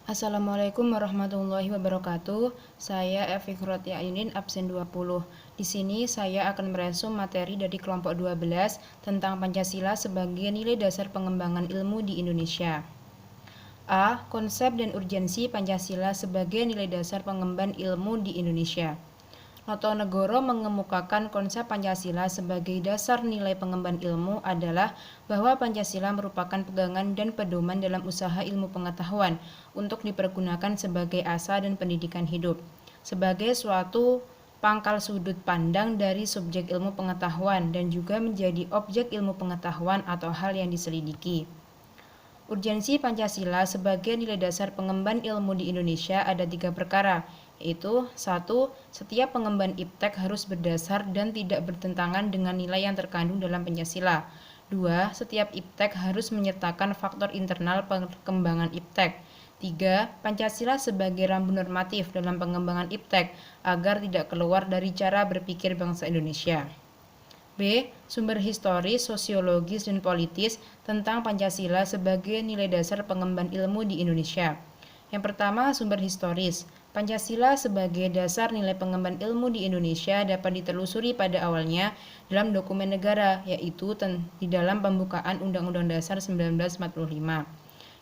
Assalamualaikum warahmatullahi wabarakatuh. Saya Evi Khurati Ayunin, absen 20. Di sini saya akan meresum materi dari kelompok 12 tentang Pancasila sebagai nilai dasar pengembangan ilmu di Indonesia. A. Konsep dan urgensi Pancasila sebagai nilai dasar pengembangan ilmu di Indonesia. Notonegoro mengemukakan konsep Pancasila sebagai dasar nilai pengembangan ilmu adalah bahwa Pancasila merupakan pegangan dan pedoman dalam usaha ilmu pengetahuan untuk dipergunakan sebagai asa dan pendidikan hidup, sebagai suatu pangkal sudut pandang dari subjek ilmu pengetahuan dan juga menjadi objek ilmu pengetahuan atau hal yang diselidiki. Urgensi Pancasila sebagai nilai dasar pengemban ilmu di Indonesia ada 3 perkara, yaitu 1. Setiap pengemban iptek harus berdasar dan tidak bertentangan dengan nilai yang terkandung dalam Pancasila. 2. Setiap iptek harus menyertakan faktor internal perkembangan iptek. 3. Pancasila sebagai rambu normatif dalam pengembangan iptek agar tidak keluar dari cara berpikir bangsa Indonesia. B. Sumber historis, sosiologis, dan politis tentang Pancasila sebagai nilai dasar pengemban ilmu di Indonesia. Yang pertama, sumber historis. Pancasila sebagai dasar nilai pengemban ilmu di Indonesia dapat ditelusuri pada awalnya dalam dokumen negara, yaitu di dalam pembukaan Undang-Undang Dasar 1945.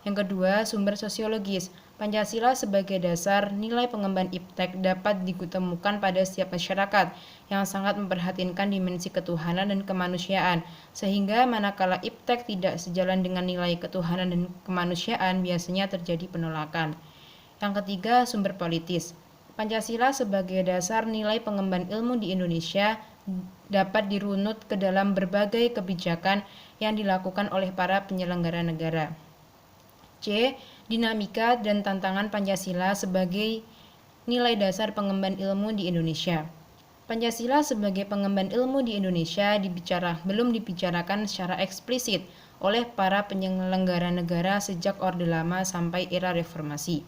Yang kedua, sumber sosiologis. Pancasila sebagai dasar nilai pengemban iptek dapat ditemukan pada setiap masyarakat yang sangat memperhatikan dimensi ketuhanan dan kemanusiaan, sehingga manakala iptek tidak sejalan dengan nilai ketuhanan dan kemanusiaan, biasanya terjadi penolakan. Yang ketiga, sumber politis. Pancasila sebagai dasar nilai pengemban ilmu di Indonesia dapat dirunut ke dalam berbagai kebijakan yang dilakukan oleh para penyelenggara negara. C. Dinamika dan tantangan Pancasila sebagai nilai dasar pengemban ilmu di Indonesia. Pancasila sebagai pengemban ilmu di Indonesia belum dibicarakan secara eksplisit oleh para penyelenggara negara sejak Orde Lama sampai era Reformasi.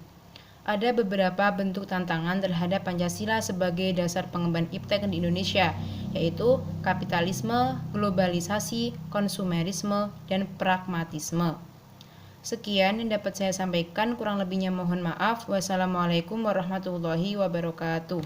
Ada beberapa bentuk tantangan terhadap Pancasila sebagai dasar pengemban iptek di Indonesia, yaitu kapitalisme, globalisasi, konsumerisme, dan pragmatisme. Sekian yang dapat saya sampaikan, kurang lebihnya mohon maaf. Wassalamualaikum warahmatullahi wabarakatuh.